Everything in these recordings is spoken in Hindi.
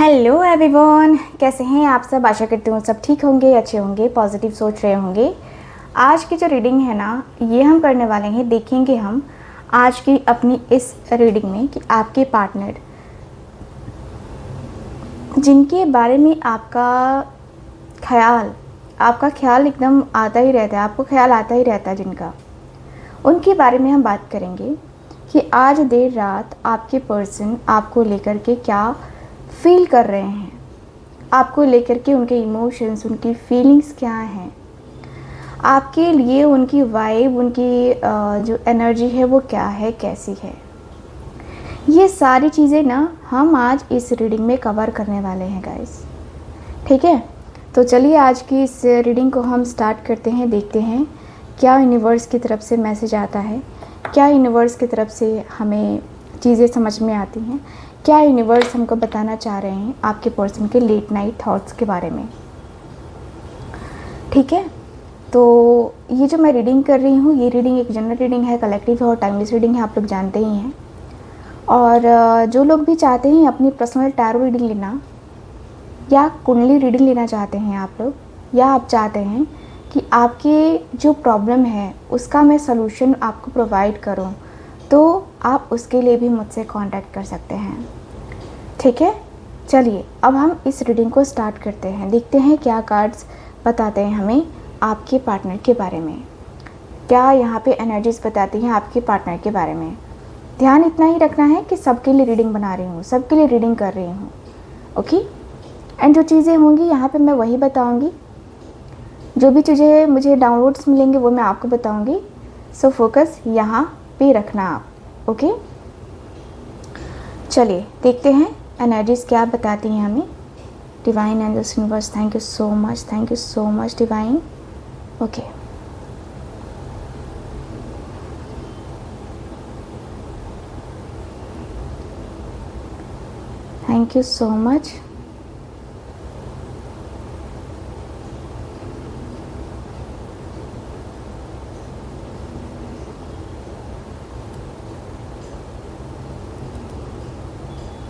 हेलो एवरीवन, कैसे हैं आप सब। आशा करती हूँ सब ठीक होंगे, अच्छे होंगे, पॉजिटिव सोच रहे होंगे। आज की जो रीडिंग है ना, ये हम करने वाले हैं, देखेंगे हम आज की अपनी इस रीडिंग में कि आपके पार्टनर जिनके बारे में आपका ख्याल एकदम आता ही रहता है, आपको ख्याल आता ही रहता है, जिनका उनके बारे में हम बात करेंगे कि आज देर रात आपके पर्सन आपको लेकर के क्या फील कर रहे हैं, आपको लेकर के उनके इमोशंस, उनकी फीलिंग्स क्या हैं, आपके लिए उनकी वाइब, उनकी जो एनर्जी है वो क्या है, कैसी है। ये सारी चीज़ें ना हम आज इस रीडिंग में कवर करने वाले हैं गाइस, ठीक है। तो चलिए आज की इस रीडिंग को हम स्टार्ट करते हैं, देखते हैं क्या यूनिवर्स की तरफ से मैसेज आता है, क्या यूनिवर्स की तरफ से हमें चीज़ें समझ में आती हैं, क्या यूनिवर्स हमको बताना चाह रहे हैं आपके पर्सन के लेट नाइट थॉट्स के बारे में, ठीक है। तो ये जो मैं रीडिंग कर रही हूँ, ये रीडिंग एक जनरल रीडिंग है, कलेक्टिव है और टाइमलेस रीडिंग है, आप लोग जानते ही हैं। और जो लोग भी चाहते हैं अपनी पर्सनल टैरो रीडिंग लेना या कुंडली रीडिंग लेना चाहते हैं आप लोग, या आप चाहते हैं कि आपके जो प्रॉब्लम है उसका मैं सलूशन आपको प्रोवाइड करूं, तो आप उसके लिए भी मुझसे कांटेक्ट कर सकते हैं, ठीक है। चलिए अब हम इस रीडिंग को स्टार्ट करते हैं, देखते हैं क्या कार्ड्स बताते हैं हमें आपके पार्टनर के बारे में, क्या यहाँ पे एनर्जीज बताती हैं आपके पार्टनर के बारे में। ध्यान इतना ही रखना है कि सबके लिए रीडिंग बना रही हूँ, सबके लिए रीडिंग कर रही हूँ, ओके। एंड जो चीज़ें होंगी यहाँ पे मैं वही बताऊँगी, जो भी चीज़ें मुझे डाउनलोड्स मिलेंगे वो मैं आपको बताऊँगी। सो फोकस यहाँ पे रखना आप, ओके। चलिए देखते हैं एनर्जीज क्या बताती हैं हमें। Divine angels, universe, thank you so much divine, okay. Thank you so much.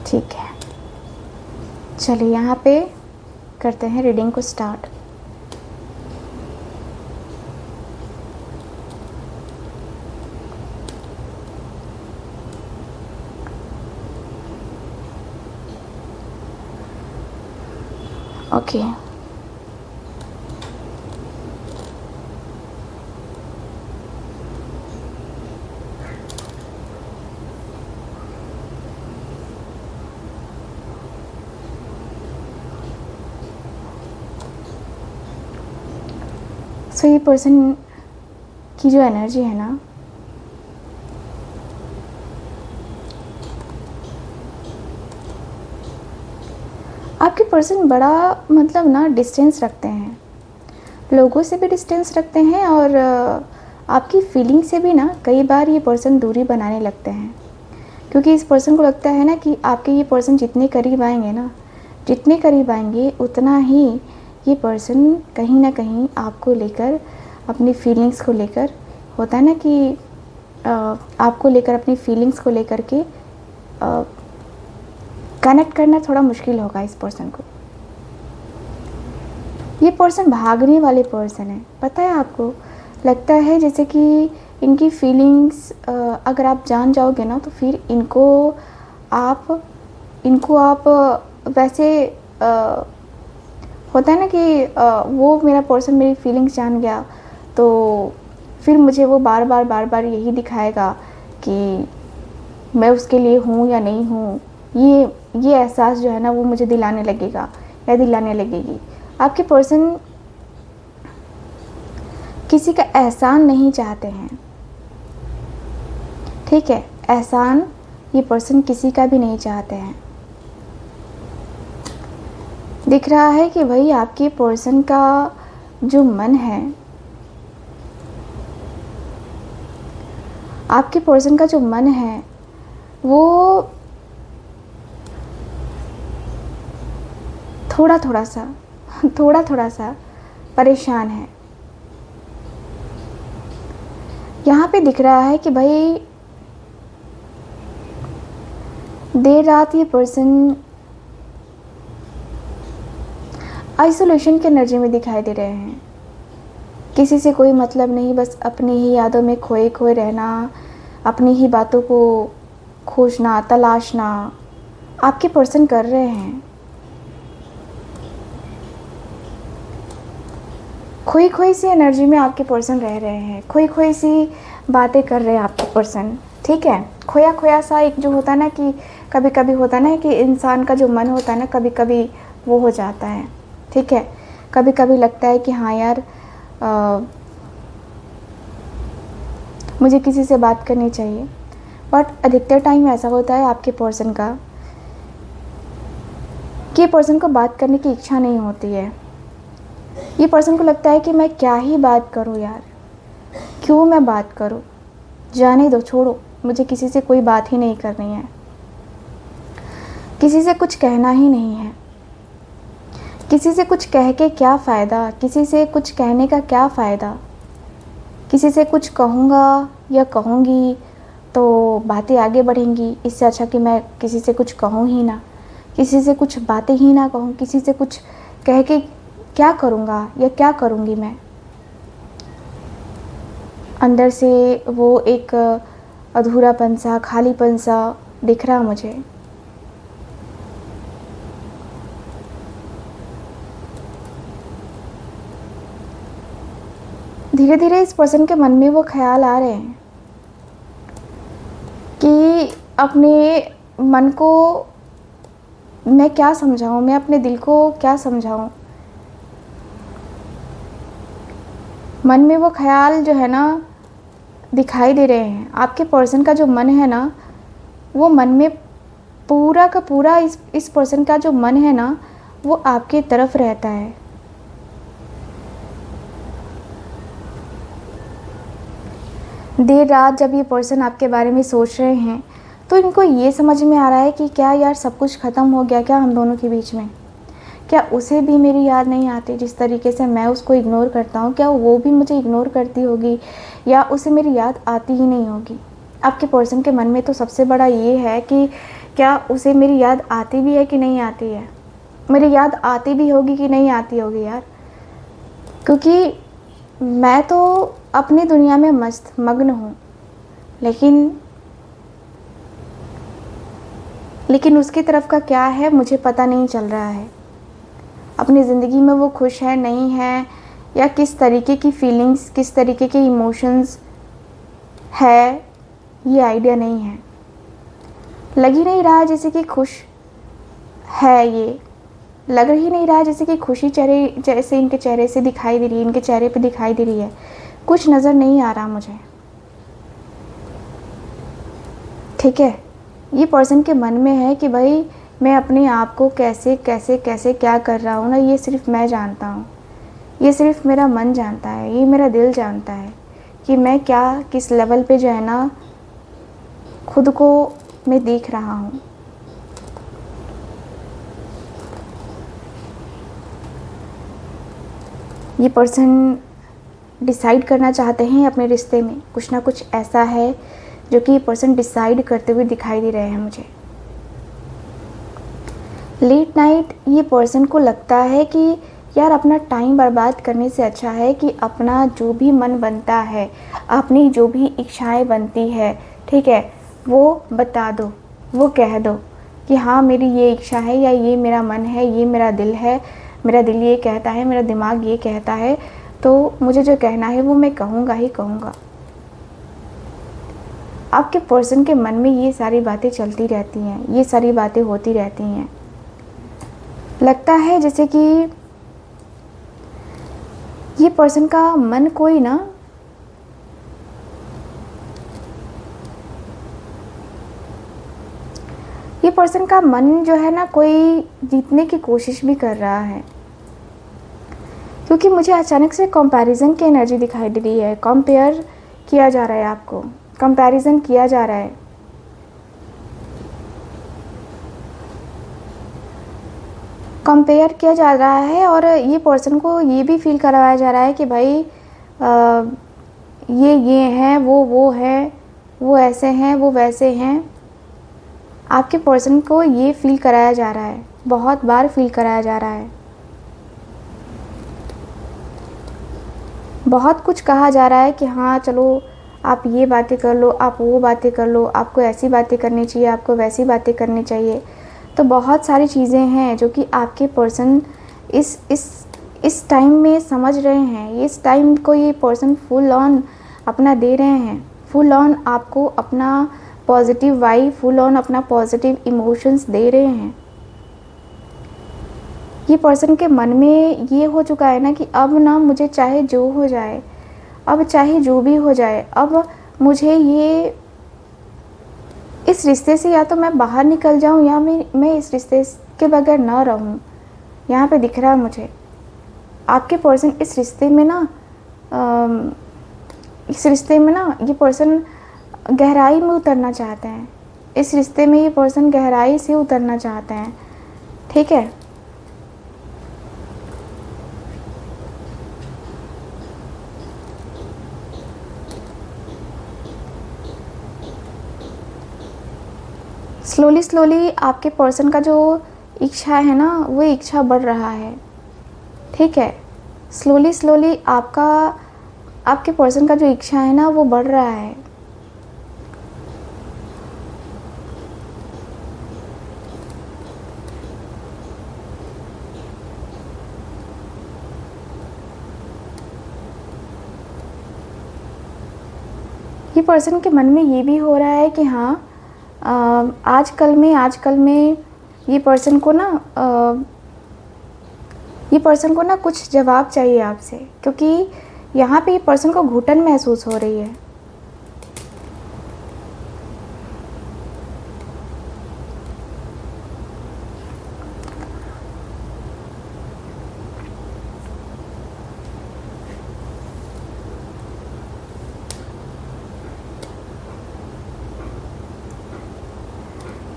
ठीक है, चलिए यहाँ पे करते हैं रीडिंग को स्टार्ट। ओके, सो ये पर्सन की जो एनर्जी है ना, आपके पर्सन बड़ा मतलब ना डिस्टेंस रखते हैं, लोगों से भी डिस्टेंस रखते हैं और आपकी फीलिंग से भी ना कई बार ये पर्सन दूरी बनाने लगते हैं, क्योंकि इस पर्सन को लगता है ना कि आपके ये पर्सन जितने करीब आएंगे ना, जितने करीब आएंगे उतना ही ये पर्सन कहीं ना कहीं आपको लेकर, अपनी फीलिंग्स को लेकर, होता है ना कि आपको लेकर, अपनी फीलिंग्स को लेकर के कनेक्ट करना थोड़ा मुश्किल होगा इस पर्सन को। ये पर्सन भागने वाले पर्सन है, पता है आपको, लगता है जैसे कि इनकी फीलिंग्स अगर आप जान जाओगे ना, तो फिर इनको आप वैसे होता है ना कि वो मेरा पर्सन मेरी फीलिंग्स जान गया तो फिर मुझे वो बार बार यही दिखाएगा कि मैं उसके लिए हूँ या नहीं हूँ। ये एहसास जो है ना वो मुझे दिलाने लगेगा या दिलाने लगेगी। आपके पर्सन किसी का एहसान नहीं चाहते हैं, ठीक है। एहसान ये पर्सन किसी का भी नहीं चाहते हैं। दिख रहा है कि भाई आपके पर्सन का जो मन है, आपके पर्सन का जो मन है वो थोड़ा थोड़ा सा परेशान है। यहाँ पे दिख रहा है कि भाई देर रात ये पर्सन आइसोलेशन की एनर्जी में दिखाई दे रहे हैं। किसी से कोई मतलब नहीं, बस अपनी ही यादों में खोए खोए रहना, अपनी ही बातों को खोजना, तलाशना आपके पर्सन कर रहे हैं। खोई खोई सी एनर्जी में आपके पर्सन रह रहे हैं, खोई खोई सी बातें कर रहे हैं आपके पर्सन। ठीक है, खोया खोया सा एक जो होता है ना, कि कभी कभी होता है ना कि इंसान का जो मन होता है ना, कभी कभी वो हो जाता है। ठीक है, कभी कभी लगता है कि हाँ यार मुझे किसी से बात करनी चाहिए, बट अधिकतर टाइम ऐसा होता है आपके पर्सन का कि पर्सन को बात करने की इच्छा नहीं होती है। ये पर्सन को लगता है कि मैं क्या ही बात करूं यार, क्यों मैं बात करूं, जाने दो, छोड़ो, मुझे किसी से कोई बात ही नहीं करनी है, किसी से कुछ कहना ही नहीं है, किसी से कुछ कह के क्या फ़ायदा, किसी से कुछ कहने का क्या फ़ायदा, किसी से कुछ कहूँगा या कहूँगी तो बातें आगे बढ़ेंगी, इससे अच्छा कि मैं किसी से कुछ कहूँ ही ना, किसी से कुछ बातें ही ना कहूँ, किसी से कुछ कह के क्या करूँगा या क्या करूँगी मैं। अंदर से वो एक अधूरापन सा, खालीपन सा दिख रहा मुझे। धीरे धीरे इस पर्सन के मन में वो ख्याल आ रहे हैं कि अपने मन को मैं क्या समझाऊं, मैं अपने दिल को क्या समझाऊं। मन में वो ख्याल जो है ना दिखाई दे रहे हैं। आपके पर्सन का जो मन है ना, वो मन में पूरा का पूरा इस पर्सन का जो मन है ना, वो आपकी तरफ रहता है। देर रात जब ये पर्सन आपके बारे में सोच रहे हैं तो इनको ये समझ में आ रहा है कि क्या यार सब कुछ ख़त्म हो गया क्या हम दोनों के बीच में, क्या उसे भी मेरी याद नहीं आती जिस तरीके से मैं उसको इग्नोर करता हूँ, क्या वो भी मुझे इग्नोर करती होगी या उसे मेरी याद आती ही नहीं होगी। आपके पर्सन के मन में तो सबसे बड़ा ये है कि क्या उसे मेरी याद आती भी है कि नहीं आती है, मेरी याद आती भी होगी कि नहीं आती होगी यार, क्योंकि मैं तो अपनी दुनिया में मस्त मग्न हूँ, लेकिन उसकी तरफ का क्या है मुझे पता नहीं चल रहा है। अपनी ज़िंदगी में वो खुश है नहीं है, या किस तरीके की फीलिंग्स, किस तरीके के इमोशंस है, ये आइडिया नहीं है। लग ही नहीं रहा जैसे कि खुश है, ये लग ही नहीं रहा जैसे कि खुशी चेहरे जैसे इनके चेहरे से दिखाई दे रही है, इनके चेहरे पे दिखाई दे रही है। कुछ नज़र नहीं आ रहा मुझे। ठीक है, ये पर्सन के मन में है कि भाई मैं अपने आप को कैसे कैसे कैसे क्या कर रहा हूँ ना, ये सिर्फ मैं जानता हूँ, ये सिर्फ मेरा मन जानता है, ये मेरा दिल जानता है कि मैं क्या किस लेवल पे जो है ना खुद को मैं देख रहा हूँ। ये पर्सन डिसाइड करना चाहते हैं अपने रिश्ते में, कुछ ना कुछ ऐसा है जो कि ये पर्सन डिसाइड करते हुए दिखाई दे रहे हैं मुझे। लेट नाइट ये पर्सन को लगता है कि यार अपना टाइम बर्बाद करने से अच्छा है कि अपना जो भी मन बनता है, अपनी जो भी इच्छाएं बनती है, ठीक है, वो बता दो, वो कह दो कि हाँ मेरी ये इच्छा है या ये मेरा मन है, ये मेरा दिल है, मेरा दिल ये कहता है, मेरा दिमाग ये कहता है, तो मुझे जो कहना है वो मैं कहूँगा ही कहूँगा। आपके पर्सन के मन में ये सारी बातें चलती रहती हैं, ये सारी बातें होती रहती हैं। लगता है जैसे कि ये पर्सन का मन कोई ना ये पर्सन का मन जो है ना कोई जीतने की कोशिश भी कर रहा है, क्योंकि मुझे अचानक से कंपैरिजन की एनर्जी दिखाई दे रही है। कंपेयर किया जा रहा है, आपको कंपैरिजन किया जा रहा है। कंपेयर किया जा रहा है और ये पर्सन को ये भी फील करवाया जा रहा है कि भाई ये हैं, वो हैं, वो ऐसे हैं, वो वैसे हैं। आपके पर्सन को ये फील कराया जा रहा है, बहुत बार फील कराया जा रहा है। बहुत कुछ कहा जा रहा है कि हाँ चलो आप ये बातें कर लो, आप वो बातें कर लो, आपको ऐसी बातें करनी चाहिए, आपको वैसी बातें करनी चाहिए। तो बहुत सारी चीज़ें हैं जो कि आपके पर्सन इस टाइम में समझ रहे हैं। इस टाइम को ये पर्सन फुल ऑन अपना दे रहे हैं, फुल ऑन आपको अपना पॉजिटिव वाइब, फुल ऑन अपना पॉजिटिव इमोशंस दे रहे हैं। ये पर्सन के मन में ये हो चुका है ना कि अब ना मुझे चाहे जो हो जाए, अब चाहे जो भी हो जाए, अब मुझे ये इस रिश्ते से या तो मैं बाहर निकल जाऊं या मैं इस रिश्ते के बगैर ना रहूं। यहाँ पे दिख रहा है मुझे आपके पर्सन इस रिश्ते में ना ये पर्सन गहराई में उतरना चाहते हैं। इस रिश्ते में ये पर्सन गहराई से उतरना चाहते हैं। ठीक है, स्लोली आपके पर्सन का जो इच्छा है ना, वो इच्छा बढ़ रहा है। ठीक है, स्लोली आपके पर्सन का जो इच्छा है ना, वो बढ़ रहा है। ये पर्सन के मन में ये भी हो रहा है कि हाँ आजकल में ये पर्सन को ना कुछ जवाब चाहिए आपसे, क्योंकि यहाँ पे ये पर्सन को घुटन महसूस हो रही है।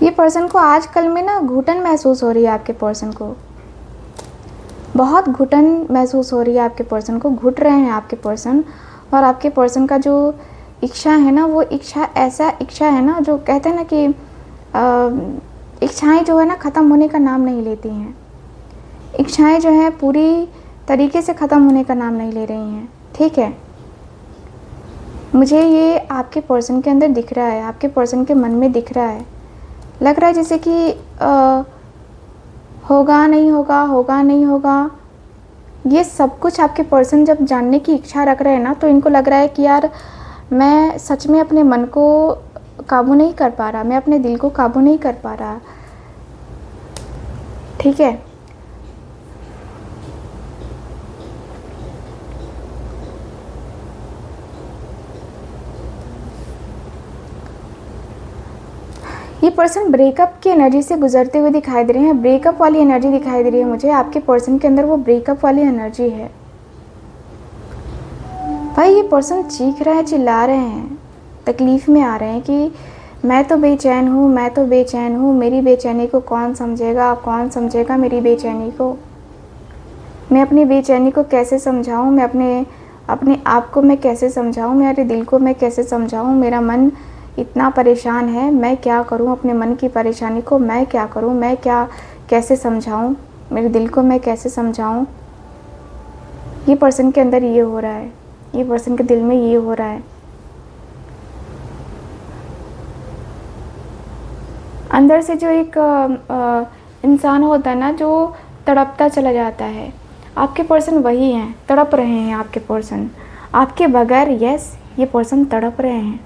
ये पर्सन को आजकल में ना घुटन महसूस हो रही है। आपके पर्सन को बहुत घुटन महसूस हो रही है। आपके पर्सन को घुट रहे हैं आपके पर्सन। और आपके पर्सन का जो इच्छा है ना, वो ऐसा इच्छा है ना, जो कहते हैं ना कि इच्छाएं जो है ना ख़त्म होने का नाम नहीं लेती हैं। इच्छाएं जो है पूरी तरीके से ख़त्म होने का नाम नहीं ले रही हैं। ठीक है, मुझे ये आपके पर्सन के अंदर दिख रहा है, आपके पर्सन के मन में दिख रहा है। लग रहा है जैसे कि होगा नहीं होगा। ये सब कुछ आपके पर्सन जब जानने की इच्छा रख रहे हैं ना, तो इनको लग रहा है कि यार मैं सच में अपने मन को काबू नहीं कर पा रहा, मैं अपने दिल को काबू नहीं कर पा रहा। ठीक है, ये पर्सन ब्रेकअप की एनर्जी से गुजरते हुए दिखाई दे रहे हैं। ब्रेकअप वाली एनर्जी दिखाई दे रही है मुझे। आपके पर्सन के अंदर वो ब्रेकअप वाली एनर्जी है। भाई ये पर्सन चीख रहे हैं, चिल्ला रहे हैं, तकलीफ़ में आ रहे हैं कि मैं तो बेचैन हूँ, मेरी बेचैनी को कौन समझेगा मेरी बेचैनी को। मैं अपनी बेचैनी को कैसे समझाऊँ, मैं अपने आप को मैं कैसे समझाऊँ, मेरे दिल को मैं कैसे समझाऊँ। मेरा मन इतना परेशान है, मैं क्या करूं, अपने मन की परेशानी को मैं क्या करूं, कैसे समझाऊं, मेरे दिल को मैं कैसे समझाऊं। ये पर्सन के अंदर ये हो रहा है, ये पर्सन के दिल में ये हो रहा है। अंदर से जो एक इंसान होता है ना, जो तड़पता चला जाता है, आपके पर्सन वही हैं, तड़प रहे हैं आपके पर्सन आपके बगैर। यस, ये पर्सन तड़प रहे हैं।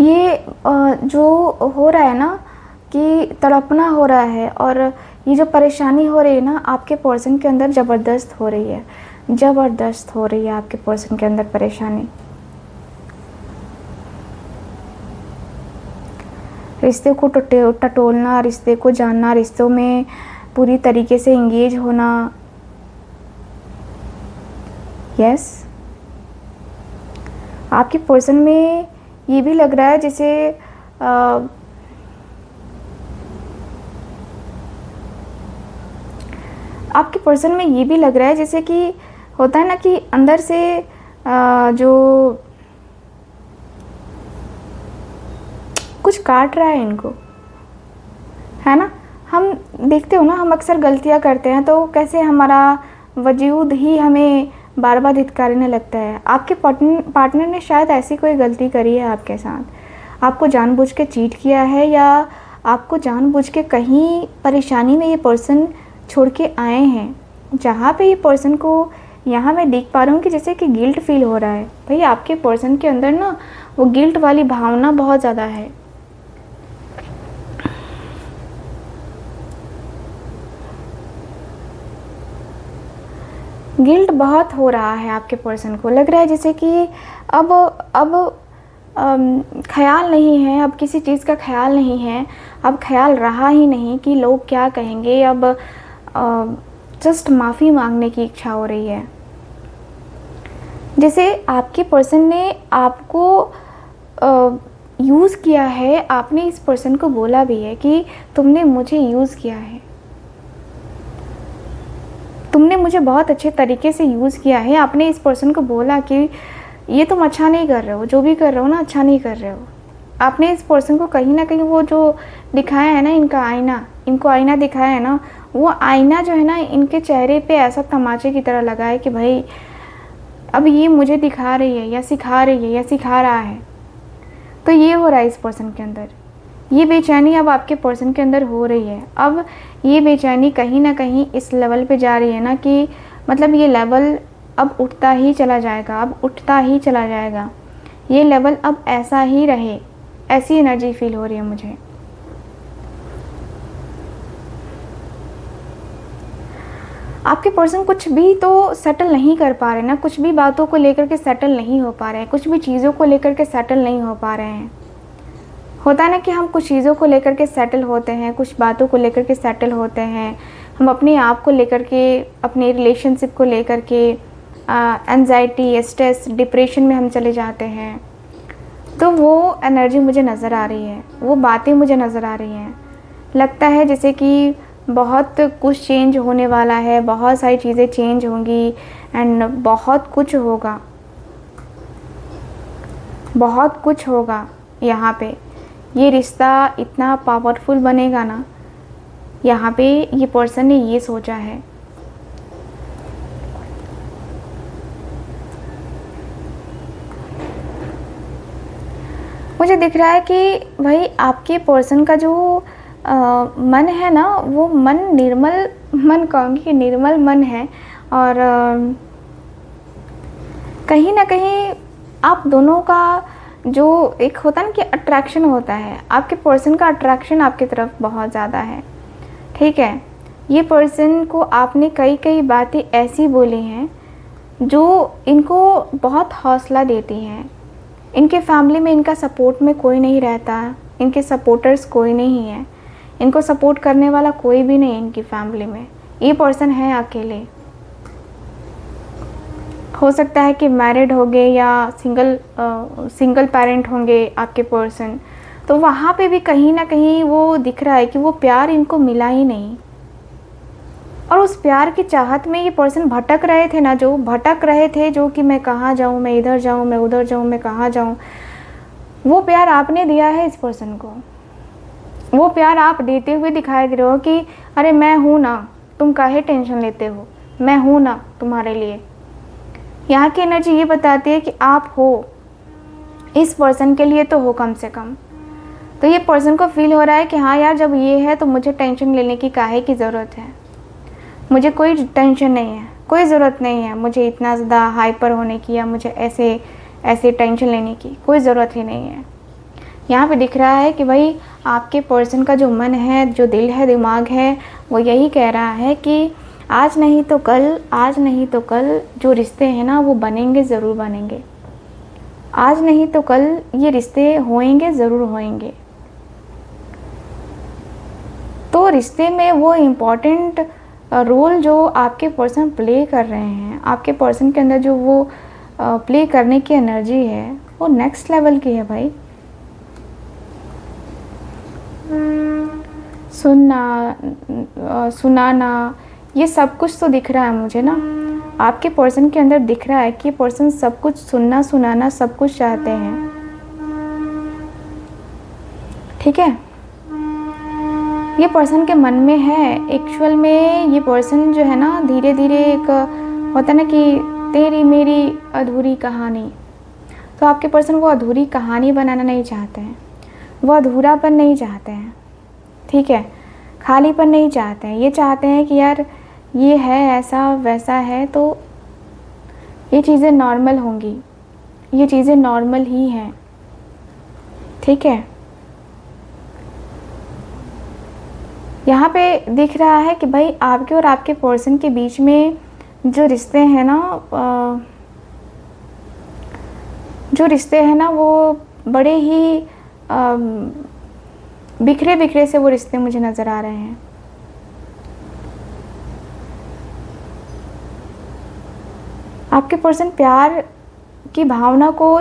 ये जो हो रहा है ना कि तड़पना हो रहा है, और ये जो परेशानी हो रही है ना आपके पर्सन के अंदर ज़बरदस्त हो रही है आपके पर्सन के अंदर परेशानी। रिश्ते को टटोलना, रिश्ते को जानना, रिश्तों में पूरी तरीके से इंगेज होना। यस, आपके पर्सन में ये भी लग रहा है जैसे आपके पर्सन में ये भी लग रहा है जैसे कि होता है ना कि अंदर से कुछ काट रहा है इनको, है ना। हम देखते हो ना, हम अक्सर गलतियां करते हैं तो कैसे हमारा वजूद ही हमें बार बार धिक्कारने लगता है। आपके पार्टनर ने शायद ऐसी कोई गलती करी है आपके साथ, आपको जानबूझ के चीट किया है, या आपको जानबूझ के कहीं परेशानी में ये पर्सन छोड़ के आए हैं, जहाँ पे ये पर्सन को यहाँ मैं देख पा रहा हूँ कि जैसे कि गिल्ट फील हो रहा है। भाई आपके पर्सन के अंदर ना वो गिल्ट वाली भावना बहुत ज़्यादा है। गिल्ट बहुत हो रहा है आपके पर्सन को, लग रहा है जैसे कि अब ख्याल नहीं है, अब किसी चीज़ का ख्याल नहीं है, अब ख्याल रहा ही नहीं कि लोग क्या कहेंगे। अब जस्ट माफ़ी मांगने की इच्छा हो रही है। जैसे आपके पर्सन ने आपको यूज़ किया है, आपने इस पर्सन को बोला भी है कि तुमने मुझे यूज़ किया है, तुमने मुझे बहुत अच्छे तरीके से यूज़ किया है। आपने इस पर्सन को बोला कि ये तुम अच्छा नहीं कर रहे हो, जो भी कर रहे हो ना अच्छा नहीं कर रहे हो। आपने इस पर्सन को कहीं ना कहीं वो जो दिखाया है ना, इनका आईना, इनको आईना दिखाया है ना, वो आईना जो है ना इनके चेहरे पे ऐसा तमाचे की तरह लगा है कि भाई अब ये मुझे दिखा रही है या सिखा रही है या सिखा रहा है। तो ये हो रहा है इस पर्सन के अंदर, ये बेचैनी अब आपके पर्सन के अंदर हो रही है। अब ये बेचैनी कहीं ना कहीं इस लेवल पे जा रही है ना कि मतलब ये लेवल अब उठता ही चला जाएगा, अब उठता ही चला जाएगा। ये लेवल अब ऐसा ही रहे, ऐसी एनर्जी फील हो रही है मुझे। आपके पर्सन कुछ भी तो सेटल नहीं कर पा रहे ना, कुछ भी बातों को लेकर के सेटल नहीं हो पा रहे हैं, कुछ भी चीज़ों को लेकर के सेटल नहीं हो पा रहे हैं। होता है ना कि हम कुछ चीज़ों को लेकर के सेटल होते हैं, कुछ बातों को लेकर के सेटल होते हैं, हम अपने आप को लेकर के, अपने रिलेशनशिप को लेकर के एंजाइटी, स्ट्रेस, डिप्रेशन में हम चले जाते हैं। तो वो एनर्जी मुझे नज़र आ रही है, वो बातें मुझे नज़र आ रही हैं। लगता है जैसे कि बहुत कुछ चेंज होने वाला है, बहुत सारी चीज़ें चेंज होंगी एंड बहुत कुछ होगा, बहुत कुछ होगा यहाँ पे। ये रिश्ता इतना पावरफुल बनेगा ना, यहाँ पे ये पर्सन ने ये सोचा है। मुझे दिख रहा है कि भाई आपके पर्सन का जो मन है ना, वो मन निर्मल मन, कहूँगी कि निर्मल मन है। और कहीं ना कहीं आप दोनों का जो एक होता है ना कि अट्रैक्शन होता है, आपके पर्सन का अट्रैक्शन आपकी तरफ बहुत ज़्यादा है। ठीक है, ये पर्सन को आपने कई कई बातें ऐसी बोली हैं जो इनको बहुत हौसला देती हैं। इनके फैमिली में इनका सपोर्ट में कोई नहीं रहता, इनके सपोर्टर्स कोई नहीं है, इनको सपोर्ट करने वाला कोई भी नहीं इनकी फैमिली में। ये पर्सन है अकेले, हो सकता है कि मैरिड होंगे या सिंगल पेरेंट होंगे आपके पर्सन। तो वहाँ पे भी कहीं ना कहीं वो दिख रहा है कि वो प्यार इनको मिला ही नहीं, और उस प्यार की चाहत में ये पर्सन भटक रहे थे ना, जो भटक रहे थे, जो कि मैं कहाँ जाऊँ, मैं इधर जाऊँ, मैं उधर जाऊँ, मैं कहाँ जाऊँ, वो प्यार आपने दिया है इस पर्सन को। वो प्यार आप देते हुए दिखाई दे रहे हो कि अरे मैं हूँ ना, तुम काहे टेंशन लेते हो, मैं हूँ ना तुम्हारे लिए। यहाँ की एनर्जी ये बताती है कि आप हो इस पर्सन के लिए, तो हो कम से कम। तो ये पर्सन को फील हो रहा है कि हाँ यार, जब ये है तो मुझे टेंशन लेने की काहे की ज़रूरत है, मुझे कोई टेंशन नहीं है, कोई ज़रूरत नहीं है मुझे इतना ज़्यादा हाइपर होने की, या मुझे ऐसे टेंशन लेने की कोई ज़रूरत ही नहीं है। यहाँ पे दिख रहा है कि भाई आपके पर्सन का जो मन है, जो दिल है, दिमाग है, वो यही कह रहा है कि आज नहीं तो कल, आज नहीं तो कल जो रिश्ते हैं ना वो बनेंगे, ज़रूर बनेंगे। आज नहीं तो कल ये रिश्ते होएंगे, ज़रूर होएंगे। तो रिश्ते में वो इम्पॉर्टेंट रोल जो आपके पर्सन प्ले कर रहे हैं, आपके पर्सन के अंदर जो वो प्ले करने की एनर्जी है, वो नेक्स्ट लेवल की है भाई। सुनाना, ये सब कुछ तो दिख रहा है मुझे ना, आपके पर्सन के अंदर दिख रहा है कि पर्सन सब कुछ सुनना, सुनाना, सब कुछ चाहते हैं। ठीक है। ये पर्सन के मन में है एक्चुअल में, ये पर्सन जो है ना धीरे धीरे एक होता ना कि तेरी मेरी अधूरी कहानी, तो आपके पर्सन वो अधूरी कहानी बनाना नहीं चाहते हैं, वो अधूरापन नहीं चाहते हैं, ठीक है, खालीपन नहीं चाहते हैं। ये चाहते हैं कि यार ये है ऐसा वैसा है तो ये चीज़ें नॉर्मल होंगी, ये चीज़ें नॉर्मल ही हैं, ठीक है। यहाँ पे दिख रहा है कि भाई आपके और आपके पर्सन के बीच में जो रिश्ते हैं ना वो बड़े ही बिखरे बिखरे से वो रिश्ते मुझे नज़र आ रहे हैं। आपके पर्सन प्यार की भावना को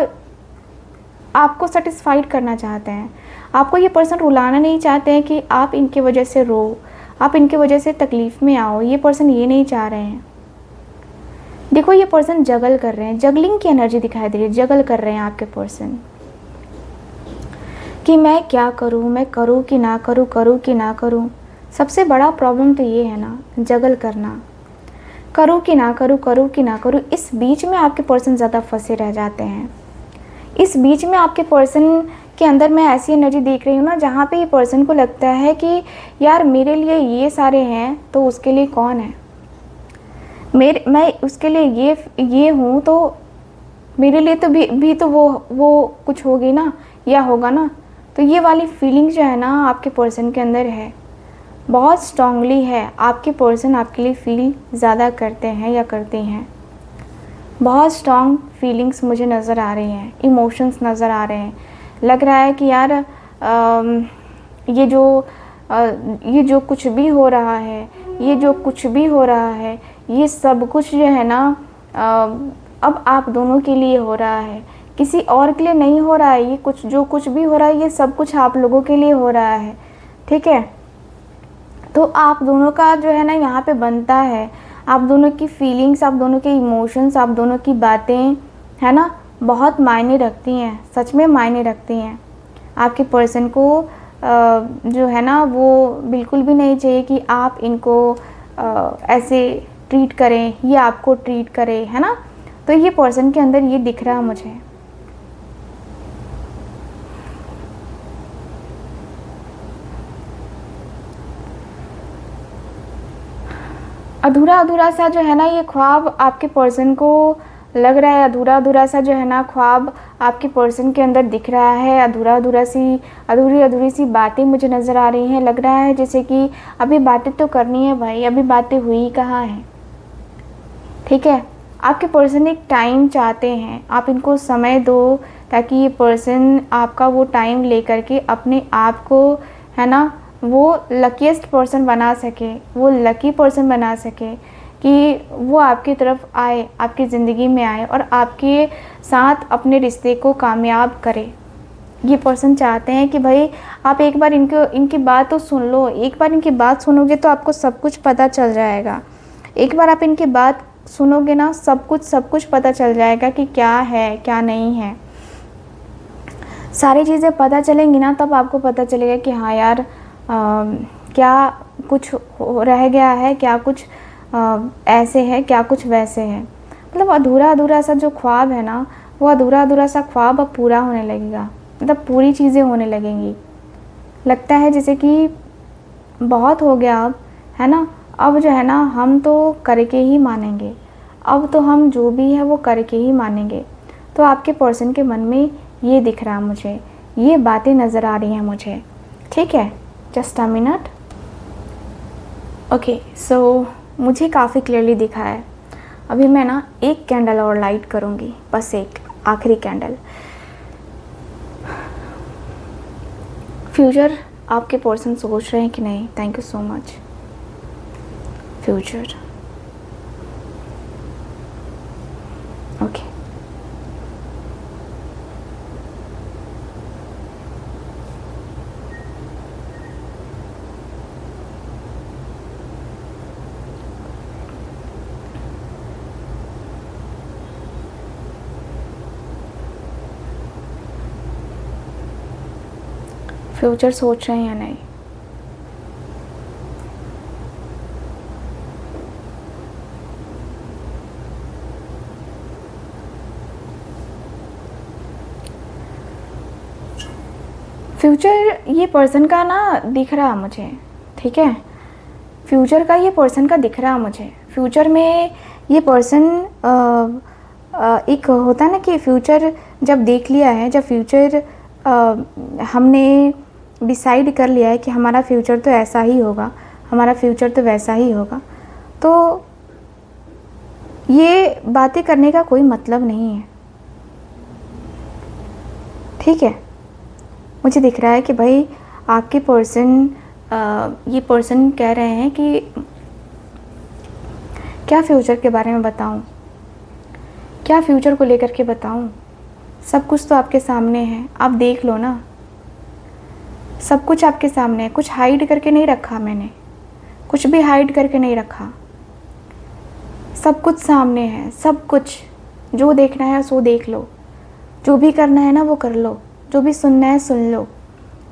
आपको सेटिस्फाइड करना चाहते हैं। आपको ये पर्सन रुलाना नहीं चाहते हैं कि आप इनके वजह से रो, आप इनके वजह से तकलीफ़ में आओ। ये पर्सन ये नहीं चाह रहे हैं। देखो ये पर्सन जगल कर रहे हैं, जगलिंग की एनर्जी दिखाई दे रही है, जगल कर रहे हैं आपके पर्सन कि मैं क्या करूँ, मैं करूँ कि ना करूँ, करूँ कि ना करूँ। सबसे बड़ा प्रॉब्लम तो ये है ना, जगल करना, करूँ कि ना करूँ, करूँ कि ना करूँ। इस बीच में आपके पर्सन ज़्यादा फंसे रह जाते हैं। इस बीच में आपके पर्सन के अंदर मैं ऐसी एनर्जी देख रही हूँ ना जहाँ पे ये पर्सन को लगता है कि यार मेरे लिए ये सारे हैं तो उसके लिए कौन है, मैं उसके लिए ये हूँ तो मेरे लिए तो भी तो वो कुछ होगी ना या होगा ना। तो ये वाली फीलिंग जो है ना आपके पर्सन के अंदर है, बहुत स्ट्रांगली है। आपके पर्सन आपके लिए फील ज़्यादा करते हैं या करती हैं। बहुत स्ट्रॉन्ग फीलिंग्स मुझे नज़र आ रही हैं, इमोशंस नज़र आ रहे हैं। लग रहा है कि यार ये जो कुछ भी हो रहा है, ये सब कुछ जो है ना अब आप दोनों के लिए हो रहा है, किसी और के लिए नहीं हो रहा है। ये जो कुछ भी हो रहा है ये सब कुछ आप लोगों के लिए हो रहा है, ठीक है। तो आप दोनों का जो है ना यहाँ पे बनता है, आप दोनों की फीलिंग्स, आप दोनों के इमोशंस, आप दोनों की बातें है ना बहुत मायने रखती हैं, सच में मायने रखती हैं। आपके पर्सन को जो है ना वो बिल्कुल भी नहीं चाहिए कि आप इनको ऐसे ट्रीट करें, ये आपको ट्रीट करे, है ना। तो ये पर्सन के अंदर ये दिख रहा है मुझे। अधूरा अधूरा सा जो है ना ये ख्वाब आपके पर्सन को लग रहा है, अधूरा अधूरा सा जो है ना ख्वाब आपके पर्सन के अंदर दिख रहा है। अधूरी अधूरी सी बातें मुझे नज़र आ रही हैं। लग रहा है जैसे कि अभी बातें तो करनी है भाई, अभी बातें हुई कहाँ हैं, ठीक है। आपके पर्सन एक टाइम चाहते हैं, आप इनको समय दो ताकि ये पर्सन आपका वो टाइम लेकर के अपने आप को है ना वो लकीएस्ट पर्सन बना सके, वो लकी पर्सन बना सके कि वो आपकी तरफ आए, आपकी ज़िंदगी में आए और आपके साथ अपने रिश्ते को कामयाब करे। ये पर्सन चाहते हैं कि भाई आप एक बार इनकी बात तो सुन लो। एक बार इनकी बात सुनोगे तो आपको सब कुछ पता चल जाएगा। एक बार आप इनकी बात सुनोगे ना सब कुछ पता चल जाएगा कि क्या है क्या नहीं है। सारी चीज़ें पता चलेंगी ना तब आपको पता चलेगा कि हाँ यार क्या कुछ रह गया है, क्या कुछ ऐसे है, क्या कुछ वैसे है। मतलब अधूरा अधूरा सा जो ख्वाब है ना वो अधूरा अधूरा सा ख्वाब अब पूरा होने लगेगा, मतलब पूरी चीज़ें होने लगेंगी। लगता है जैसे कि बहुत हो गया अब, है ना। अब जो है ना हम तो करके ही मानेंगे, अब तो हम जो भी है वो करके ही मानेंगे। तो आपके पर्सन के मन में ये दिख रहा मुझे, ये बातें नज़र आ रही हैं मुझे, ठीक है। Just a minute. Okay so मुझे काफ़ी क्लियरली दिखा है। अभी मैं ना एक कैंडल और लाइट करूँगी, बस एक आखिरी कैंडल। फ्यूचर आपके पर्सन सोच रहे हैं कि नहीं। Thank you so much. Future okay future सोच रहे हैं या नहीं? फ्यूचर ये पर्सन का ना दिख रहा मुझे, ठीक है? फ्यूचर का ये पर्सन का दिख रहा मुझे। फ्यूचर में ये पर्सन एक होता है ना कि फ्यूचर जब देख लिया है, जब फ्यूचर हमने डिसाइड कर लिया है कि हमारा फ्यूचर तो ऐसा ही होगा, हमारा फ्यूचर तो वैसा ही होगा, तो ये बातें करने का कोई मतलब नहीं है, ठीक है? मुझे दिख रहा है कि भाई आपके पर्सन ये पर्सन कह रहे हैं कि क्या फ्यूचर के बारे में बताऊं, क्या फ्यूचर को लेकर के बताऊं? सब कुछ तो आपके सामने है, आप देख लो ना, सब कुछ आपके सामने है। कुछ हाइड करके नहीं रखा मैंने, कुछ भी हाइड करके नहीं रखा, सब कुछ सामने है। सब कुछ जो देखना है सो देख लो, जो भी करना है ना वो कर लो, जो भी सुनना है सुन लो।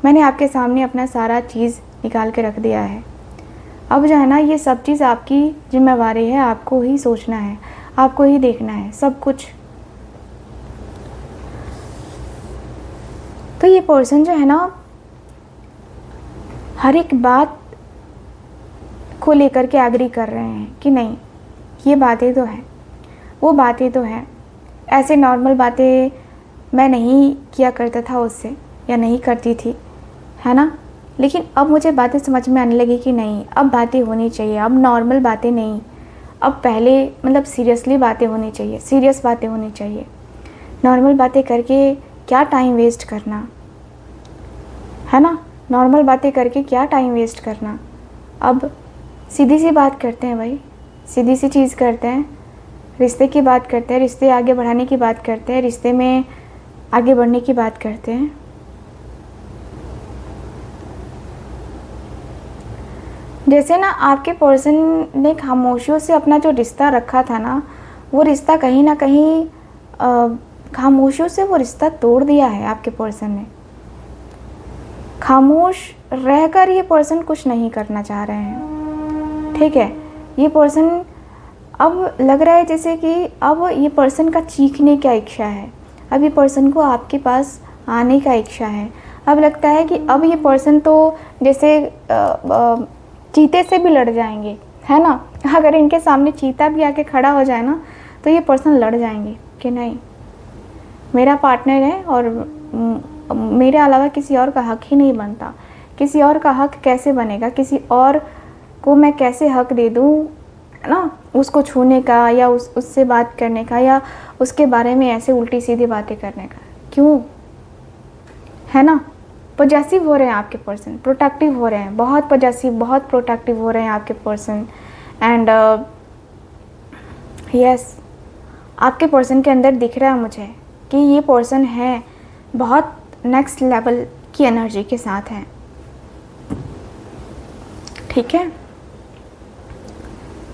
मैंने आपके सामने अपना सारा चीज़ निकाल के रख दिया है। अब जो है ना ये सब चीज़ आपकी जिम्मेवारी है, आपको ही सोचना है, आपको ही देखना है सब कुछ। तो ये पर्सन जो है ना हर एक बात को लेकर के एग्री कर रहे हैं कि नहीं ये बातें तो हैं, वो बातें तो हैं। ऐसे नॉर्मल बातें मैं नहीं किया करता था उससे, या नहीं करती थी, है ना? लेकिन अब मुझे बातें समझ में आने लगी कि नहीं अब बातें होनी चाहिए, अब नॉर्मल बातें नहीं, अब पहले मतलब सीरियसली बातें होनी चाहिए, सीरियस बातें होनी चाहिए। नॉर्मल बातें करके क्या टाइम वेस्ट करना, है ना? नॉर्मल बातें करके क्या टाइम वेस्ट करना। अब सीधी सी बात करते हैं भाई, सीधी सी चीज़ करते हैं, रिश्ते की बात करते हैं, रिश्ते आगे बढ़ाने की बात करते हैं, रिश्ते में आगे बढ़ने की बात करते हैं। जैसे ना आपके पर्सन ने खामोशियों से अपना जो रिश्ता रखा था ना, वो रिश्ता कहीं ना कहीं खामोशियों से वो रिश्ता तोड़ दिया है आपके पर्सन ने। खामोश रहकर ये पर्सन कुछ नहीं करना चाह रहे हैं, ठीक है? ये पर्सन अब लग रहा है जैसे कि अब ये पर्सन का चीखने का इच्छा है, अब ये पर्सन को आपके पास आने का इच्छा है। अब लगता है कि अब ये पर्सन तो जैसे चीते से भी लड़ जाएंगे, है ना? अगर इनके सामने चीता भी आके खड़ा हो जाए ना तो ये पर्सन लड़ जाएंगे कि नहीं मेरा पार्टनर है और मेरे अलावा किसी और का हक ही नहीं बनता। किसी और का हक कैसे बनेगा, किसी और को मैं कैसे हक दे दूँ, है ना? उसको छूने का या उससे बात करने का या उसके बारे में ऐसे उल्टी सीधी बातें करने का, क्यों? है ना? पॉजिटिव हो रहे हैं आपके पर्सन, प्रोटेक्टिव हो रहे हैं, बहुत पॉजिटिव, बहुत प्रोटेक्टिव हो रहे हैं आपके पर्सन। एंड यस, आपके पर्सन के अंदर दिख रहा है मुझे कि ये पर्सन है बहुत नेक्स्ट लेवल की एनर्जी के साथ है, ठीक है?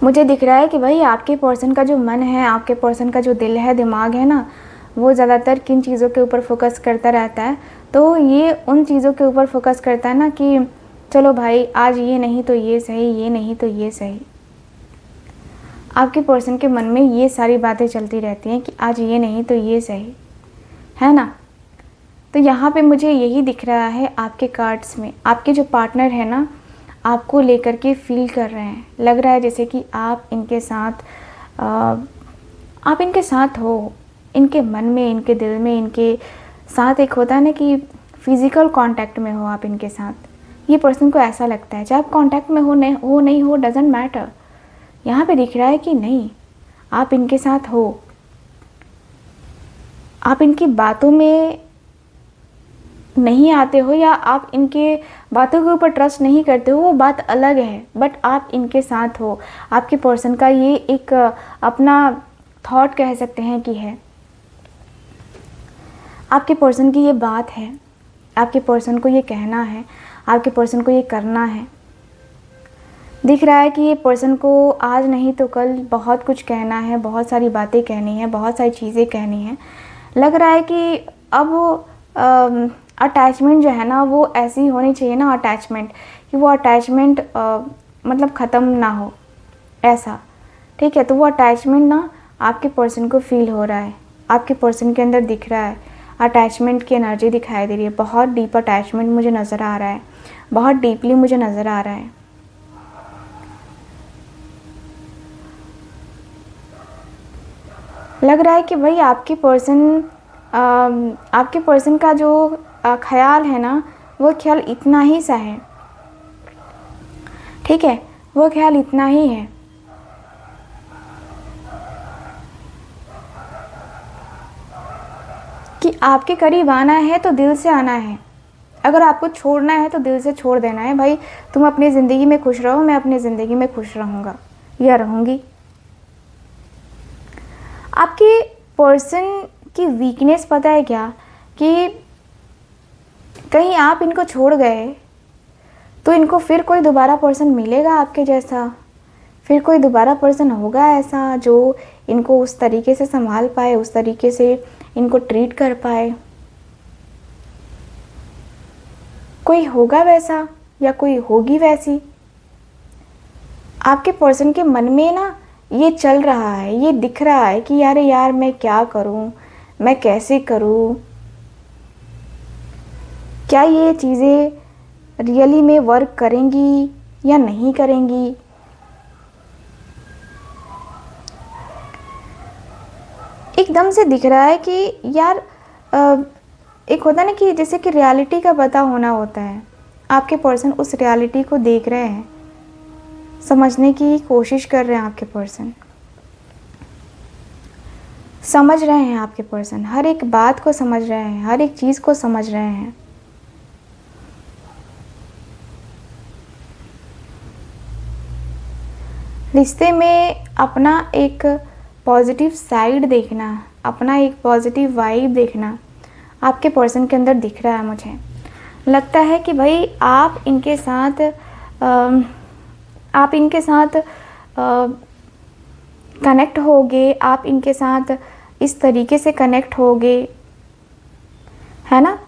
मुझे दिख रहा है कि भाई आपके पर्सन का जो मन है, आपके पर्सन का जो दिल है, दिमाग है ना, वो ज़्यादातर किन चीज़ों के ऊपर फोकस करता रहता है। तो ये उन चीज़ों के ऊपर फोकस करता है ना कि चलो भाई आज ये नहीं तो ये सही, ये नहीं तो ये सही। आपके पर्सन के मन में ये सारी बातें चलती रहती हैं कि आज ये नहीं तो ये सही, है ना? तो यहाँ पे मुझे यही दिख रहा है आपके कार्ड्स में। आपके जो पार्टनर है ना आपको लेकर के फील कर रहे हैं, लग रहा है जैसे कि आप इनके साथ हो, इनके मन में, इनके दिल में, इनके साथ एक होता है ना कि फिज़िकल कांटेक्ट में हो आप इनके साथ। ये पर्सन को ऐसा लगता है, चाहे आप कांटेक्ट में हो नहीं हो डजेंट मैटर। यहाँ पे दिख रहा है कि नहीं आप इनके साथ हो, आप इनकी बातों में नहीं आते हो या आप इनके बातों के ऊपर ट्रस्ट नहीं करते हो, वो बात अलग है, बट आप इनके साथ हो। आपके पर्सन का ये एक अपना थॉट कह सकते हैं कि है, आपके पर्सन की ये बात है, आपके पर्सन को ये कहना है, आपके पर्सन को ये करना है। दिख रहा है कि ये पर्सन को आज नहीं तो कल बहुत कुछ कहना है, बहुत सारी बातें कहनी है, बहुत सारी चीज़ें कहनी है। लग रहा है कि अब अटैचमेंट जो है ना वो ऐसी होनी चाहिए ना अटैचमेंट, कि वो अटैचमेंट मतलब ख़त्म ना हो ऐसा। ठीक है, तो वो अटैचमेंट ना आपके पर्सन को फील हो रहा है, आपके पर्सन के अंदर दिख रहा है, अटैचमेंट की एनर्जी दिखाई दे रही है। बहुत डीप अटैचमेंट मुझे नज़र आ रहा है, बहुत डीपली मुझे नज़र आ रहा है। लग रहा है कि भाई आपके पर्सन का जो ख्याल है ना, वो ख्याल इतना ही सा है। ठीक है, वो ख्याल इतना ही है। कि आपके करीब आना है तो दिल से आना है, अगर आपको छोड़ना है तो दिल से छोड़ देना है। भाई तुम अपनी ज़िंदगी में खुश रहो, मैं अपनी ज़िंदगी में खुश रहूँगा या रहूँगी। आपके पर्सन की वीकनेस पता है क्या, कि कहीं आप इनको छोड़ गए तो इनको फिर कोई दोबारा पर्सन मिलेगा आपके जैसा, फिर कोई दोबारा पर्सन होगा ऐसा जो इनको उस तरीके से संभाल पाए, उस तरीके से इनको ट्रीट कर पाए। कोई होगा वैसा या कोई होगी वैसी। आपके पर्सन के मन में ना ये चल रहा है, ये दिख रहा है कि यार मैं क्या करूं, मैं कैसे करूं, क्या ये चीज़ें रियली में वर्क करेंगी या नहीं करेंगी। एकदम से दिख रहा है कि यार एक होता है ना कि जैसे कि रियलिटी का पता होना होता है, आपके पर्सन उस रियलिटी को देख रहे हैं, समझने की कोशिश कर रहे हैं। आपके पर्सन समझ रहे हैं, आपके पर्सन हर एक बात को समझ रहे हैं, हर एक चीज़ को समझ रहे हैं। रिश्ते में अपना एक पॉजिटिव साइड देखना, अपना एक पॉजिटिव वाइब देखना आपके पर्सन के अंदर दिख रहा है। मुझे लगता है कि भाई आप इनके साथ कनेक्ट होगे, आप इनके साथ इस तरीके से कनेक्ट होगे, है ना।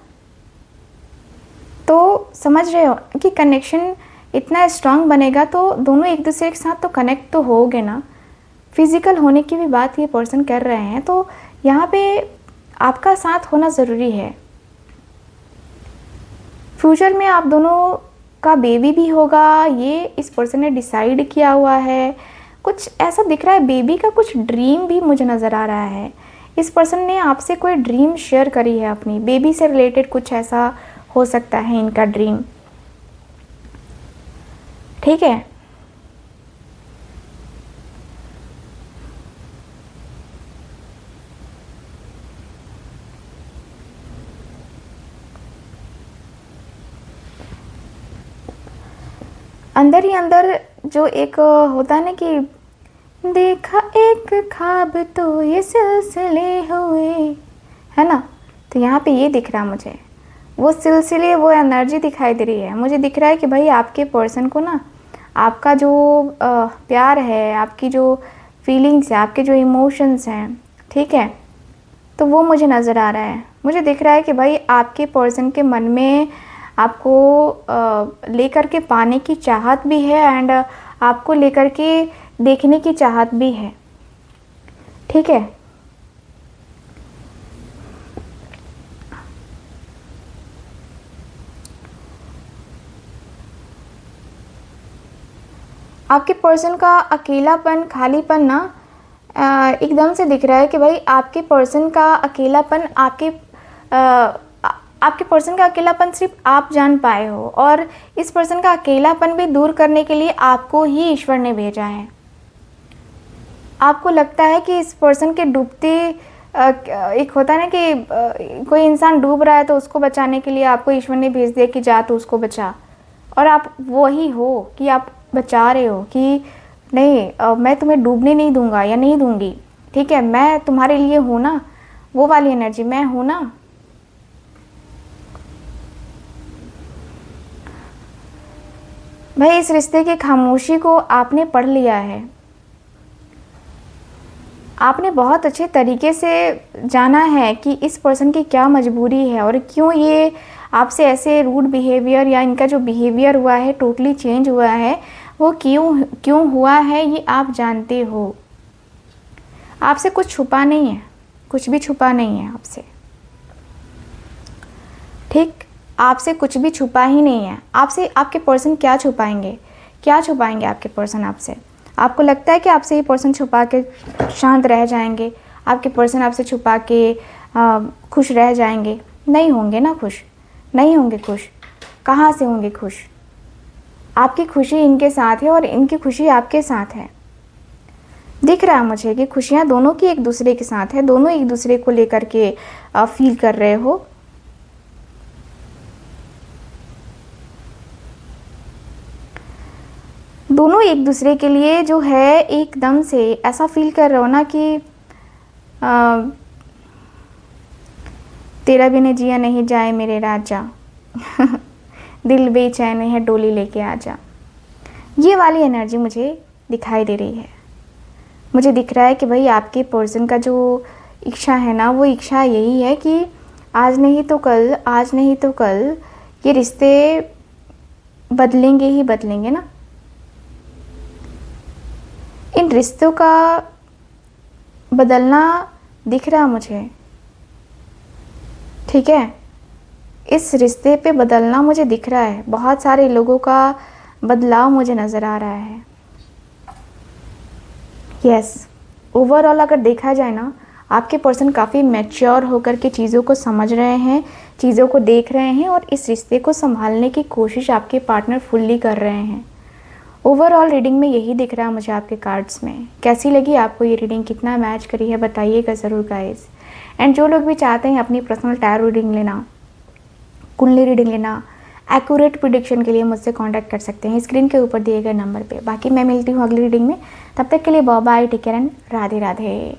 तो समझ रहे हो कि कनेक्शन इतना स्ट्रांग बनेगा तो दोनों एक दूसरे के साथ तो कनेक्ट तो होगे ना। फिज़िकल होने की भी बात ये पर्सन कर रहे हैं, तो यहाँ पे आपका साथ होना ज़रूरी है। फ्यूचर में आप दोनों का बेबी भी होगा, ये इस पर्सन ने डिसाइड किया हुआ है। कुछ ऐसा दिख रहा है, बेबी का कुछ ड्रीम भी मुझे नज़र आ रहा है। इस पर्सन ने आपसे कोई ड्रीम शेयर करी है अपनी, बेबी से रिलेटेड कुछ ऐसा हो सकता है इनका ड्रीम। ठीक है, अंदर ही अंदर जो एक होता है ना कि देखा एक ख्वाब तो ये सिलसिले हुए, है ना। तो यहाँ पे ये दिख रहा मुझे, वो सिलसिले, वो एनर्जी दिखाई दे रही है। मुझे दिख रहा है कि भाई आपके पर्सन को ना आपका जो प्यार है, आपकी जो फीलिंग्स है, आपके जो इमोशंस हैं, ठीक है, तो वो मुझे नज़र आ रहा है। मुझे दिख रहा है कि भाई आपके पर्सन के मन में आपको लेकर के पाने की चाहत भी है एंड आपको लेकर के देखने की चाहत भी है। ठीक है, आपके पर्सन का अकेलापन, खालीपन ना एकदम से दिख रहा है कि भाई आपके पर्सन का अकेलापन आपके पर्सन का अकेलापन सिर्फ आप जान पाए हो, और इस पर्सन का अकेलापन भी दूर करने के लिए आपको ही ईश्वर ने भेजा है। आपको लगता है कि इस पर्सन के डूबते एक होता है ना कि कोई इंसान डूब रहा है तो उसको बचाने के लिए आपको ईश्वर ने भेज दिया कि जा तो उसको बचा, और आप वही हो कि आप बचा रहे हो कि नहीं मैं तुम्हें डूबने नहीं दूंगा या नहीं दूंगी। ठीक है, मैं तुम्हारे लिए हूँ ना, वो वाली एनर्जी मैं हूँ ना। भाई इस रिश्ते की खामोशी को आपने पढ़ लिया है, आपने बहुत अच्छे तरीके से जाना है कि इस पर्सन की क्या मजबूरी है और क्यों ये आपसे ऐसे रूड बिहेवियर या इनका जो बिहेवियर हुआ है टोटली चेंज हुआ है, वो क्यों हुआ है ये आप जानते हो। आपसे कुछ छुपा नहीं है, कुछ भी छुपा नहीं है आपसे, ठीक, आपसे कुछ भी छुपा ही नहीं है। आपसे आपके पर्सन क्या छुपाएंगे, क्या छुपाएंगे आपके पर्सन आपसे? आपको लगता है कि आपसे ये पर्सन छुपा के शांत रह जाएंगे, आपके पर्सन आपसे छुपा के खुश रह जाएंगे? नहीं होंगे ना खुश, नहीं होंगे खुश। कहाँ से होंगे खुश? आपकी खुशी इनके साथ है और इनकी खुशी आपके साथ है। दिख रहा है मुझे कि खुशियाँ दोनों की एक दूसरे के साथ है, दोनों एक दूसरे को लेकर के फील कर रहे हो। दोनों एक दूसरे के लिए जो है एकदम से ऐसा फील कर रहे हो ना कि तेरा बिना जिया नहीं जाए मेरे राजा दिल बेचैन है डोली लेके आजा। ये वाली एनर्जी मुझे दिखाई दे रही है। मुझे दिख रहा है कि भाई आपके पर्सन का जो इच्छा है ना, वो इच्छा यही है कि आज नहीं तो कल, आज नहीं तो कल ये रिश्ते बदलेंगे ही बदलेंगे ना। इन रिश्तों का बदलना दिख रहा मुझे, ठीक है, इस रिश्ते पे बदलना मुझे दिख रहा है। बहुत सारे लोगों का बदलाव मुझे नज़र आ रहा है। यस, ओवरऑल अगर देखा जाए ना, आपके पर्सन काफ़ी मैच्योर होकर के चीज़ों को समझ रहे हैं, चीज़ों को देख रहे हैं और इस रिश्ते को संभालने की कोशिश आपके पार्टनर फुल्ली कर रहे हैं। ओवरऑल रीडिंग में यही दिख रहा है मुझे आपके कार्ड्स में। कैसी लगी आपको ये रीडिंग, कितना मैच करी है बताइएगा ज़रूर गाइस। एंड जो लोग भी चाहते हैं अपनी पर्सनल टैरो रीडिंग लेना, कुंडली रीडिंग लेना, एक्यूरेट प्रिडिक्शन के लिए मुझसे कांटेक्ट कर सकते हैं स्क्रीन के ऊपर दिए गए नंबर पे। बाकी मैं मिलती हूँ अगली रीडिंग में, तब तक के लिए bye bye, take care and Radhe Radhe.